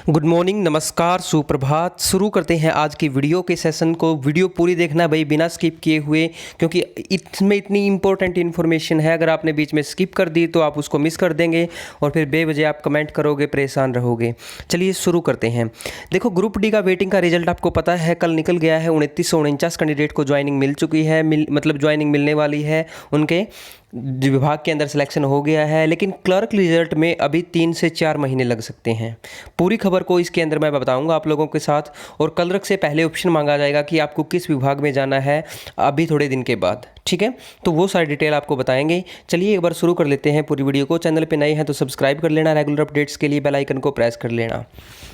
Good morning, नमस्कार, सुप्रभात। शुरू करते हैं आज की वीडियो के सेशन को। वीडियो पूरी देखना भाई, बिना स्किप किए हुए, क्योंकि इसमें इतनी इंपॉर्टेंट इन्फॉर्मेशन है। अगर आपने बीच में स्किप कर दी तो आप उसको मिस कर देंगे और फिर बेवजह आप कमेंट करोगे, परेशान रहोगे। चलिए शुरू करते हैं। देखो, ग्रुप डी का वेटिंग का रिजल्ट आपको पता है कल निकल गया है। 2949 कैंडिडेट को ज्वाइनिंग मिल चुकी है, मतलब ज्वाइनिंग मिलने वाली है। उनके विभाग के अंदर सिलेक्शन हो गया है, लेकिन क्लर्क रिजल्ट में अभी 3 से 4 महीने लग सकते हैं। पूरी खबर को इसके अंदर मैं बताऊंगा आप लोगों के साथ। और क्लर्क से पहले ऑप्शन मांगा जाएगा कि आपको किस विभाग में जाना है अभी थोड़े दिन के बाद, ठीक है। तो वो सारी डिटेल आपको बताएंगे। चलिए एक बार शुरू कर लेते हैं पूरी वीडियो को। चैनल पे नए हैं तो सब्सक्राइब कर लेना, रेगुलर अपडेट्स के लिए बेल आइकन को प्रेस कर लेना।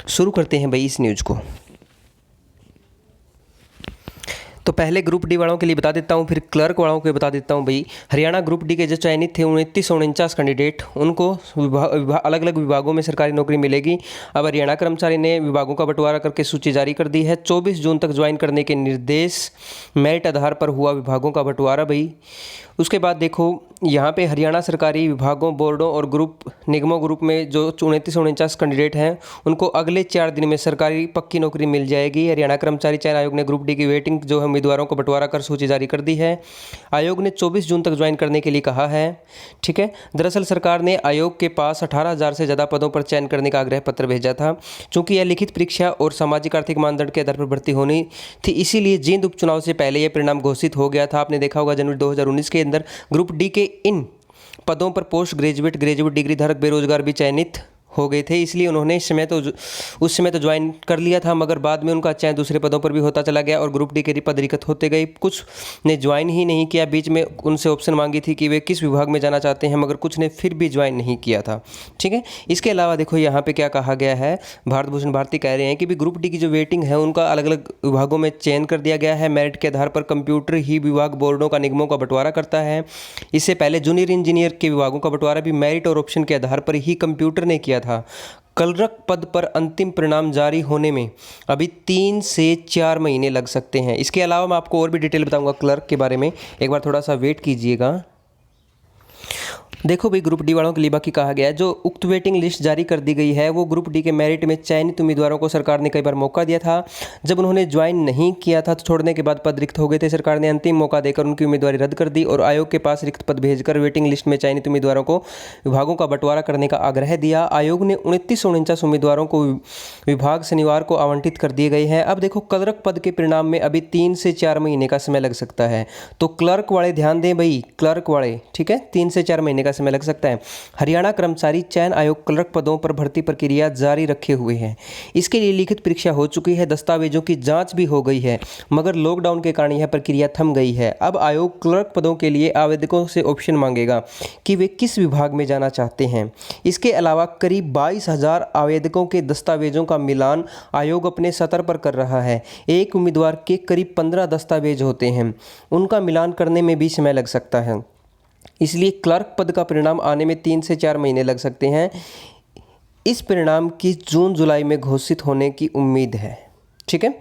शुरू करते हैं भाई इस न्यूज़ को। तो पहले ग्रुप डी वालों के लिए बता देता हूँ, फिर क्लर्क वालों के बता देता हूँ भाई। हरियाणा ग्रुप डी के जो चयनित थे 2949 कैंडिडेट, उनको अलग अलग विभागों में सरकारी नौकरी मिलेगी। अब हरियाणा कर्मचारी ने विभागों का बंटवारा करके सूची जारी कर दी है। 24 जून तक ज्वाइन करने के निर्देश, मेरिट आधार पर हुआ विभागों का बंटवारा भाई। उसके बाद देखो यहाँ पे हरियाणा सरकारी विभागों, बोर्डों और ग्रुप निगमों ग्रुप में जो 2949 कैंडिडेट हैं, उनको अगले 4 दिन में सरकारी पक्की नौकरी मिल जाएगी। हरियाणा कर्मचारी चयन आयोग ने ग्रुप डी की वेटिंग जो है उम्मीदवारों को बंटवारा कर सूची जारी कर दी है। आयोग ने 24 जून तक ज्वाइन करने के लिए कहा है, ठीक है। दरअसल सरकार ने आयोग के पास 18,000 से ज़्यादा पदों पर चयन करने का आग्रह पत्र भेजा था। चूँकि यह लिखित परीक्षा और सामाजिक आर्थिक मानदंड के आधार पर भर्ती होनी थी, इसीलिए जींद उपचुनाव से पहले यह परिणाम घोषित हो गया था। आपने देखा होगा जनवरी 2019 के अंदर ग्रुप डी के इन पदों पर पोस्ट ग्रेजुएट, ग्रेजुएट डिग्री धारक बेरोजगार भी चयनित हो गए थे। इसलिए उन्होंने उस समय तो ज्वाइन कर लिया था, मगर बाद में उनका चयन दूसरे पदों पर भी होता चला गया और ग्रुप डी के पद रिक्त होते गए। कुछ ने ज्वाइन ही नहीं किया। बीच में उनसे ऑप्शन मांगी थी कि वे किस विभाग में जाना चाहते हैं, मगर कुछ ने फिर भी ज्वाइन नहीं किया था, ठीक है। इसके अलावा देखो यहाँ पे क्या कहा गया है। भारत भूषण भारती कह रहे हैं कि भी ग्रुप डी की जो वेटिंग है उनका अलग अलग विभागों में चयन कर दिया गया है। मेरिट के आधार पर कंप्यूटर ही विभाग बोर्डों का निगमों का बंटवारा करता है। इससे पहले जूनियर इंजीनियर के विभागों का बंटवारा भी मेरिट और ऑप्शन के आधार पर ही कंप्यूटर ने किया था। क्लर्क पद पर अंतिम परिणाम जारी होने में अभी 3 से 4 महीने लग सकते हैं। इसके अलावा मैं आपको और भी डिटेल बताऊंगा क्लर्क के बारे में, एक बार थोड़ा सा वेट कीजिएगा। देखो भाई, ग्रुप डी वालों के लिए बाकी कहा गया है, जो उक्त वेटिंग लिस्ट जारी कर दी गई है वो ग्रुप डी के मेरिट में चयनित उम्मीदवारों को सरकार ने कई बार मौका दिया था। जब उन्होंने ज्वाइन नहीं किया था तो छोड़ने के बाद पद रिक्त हो गए थे। सरकार ने अंतिम मौका देकर उनकी उम्मीदवारी रद्द कर दी और आयोग के पास रिक्त पद भेजकर वेटिंग लिस्ट में चयनित उम्मीदवारों को विभागों का बंटवारा करने का आग्रह दिया। आयोग ने 2949 उम्मीदवारों को विभाग शनिवार को आवंटित कर दिए गए हैं। अब देखो, क्लर्क पद के परिणाम में अभी 3 से 4 महीने का समय लग सकता है। तो क्लर्क वाले ध्यान दें भाई, क्लर्क वाले, ठीक है, 3 से 4 महीने का समय लग सकता है। हरियाणा कर्मचारी चयन आयोग क्लर्क पदों पर भर्ती प्रक्रिया जारी रखे हुए है। इसके लिए लिखित परीक्षा हो चुकी है, दस्तावेजों की जांच भी हो गई है, मगर लॉकडाउन के कारण यह प्रक्रिया थम गई है। अब आयोग क्लर्क पदों के लिए आवेदकों से ऑप्शन मांगेगा कि वे किस विभाग में जाना चाहते हैं। इसके अलावा करीब 22,000 आवेदकों के दस्तावेजों का मिलान आयोग अपने स्तर पर कर रहा है। एक उम्मीदवार के करीब 15 दस्तावेज होते हैं, उनका मिलान करने में भी समय लग सकता है। इसलिए क्लर्क पद का परिणाम आने में 3 से 4 महीने लग सकते हैं। इस परिणाम की जून जुलाई में घोषित होने की उम्मीद है, ठीक है।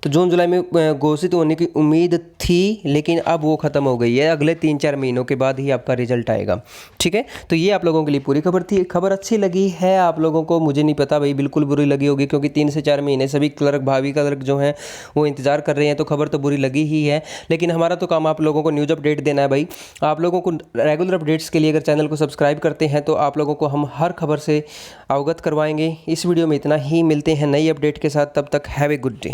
तो जून जुलाई में घोषित होने की उम्मीद थी, लेकिन अब वो ख़त्म हो गई है। अगले 3-4 महीनों के बाद ही आपका रिजल्ट आएगा, ठीक है। तो ये आप लोगों के लिए पूरी खबर थी। खबर अच्छी लगी है आप लोगों को, मुझे नहीं पता भाई, बिल्कुल बुरी लगी होगी, क्योंकि 3 से 4 महीने सभी क्लर्क, भावी क्लर्क जो हैं वो इंतजार कर रहे हैं। तो खबर तो बुरी लगी ही है, लेकिन हमारा तो काम आप लोगों को न्यूज़ अपडेट देना है भाई। आप लोगों को रेगुलर अपडेट्स के लिए अगर चैनल को सब्सक्राइब करते हैं तो आप लोगों को हम हर खबर से अवगत करवाएंगे। इस वीडियो में इतना ही, मिलते हैं नई अपडेट के साथ, तब तक हैव ए गुड डे।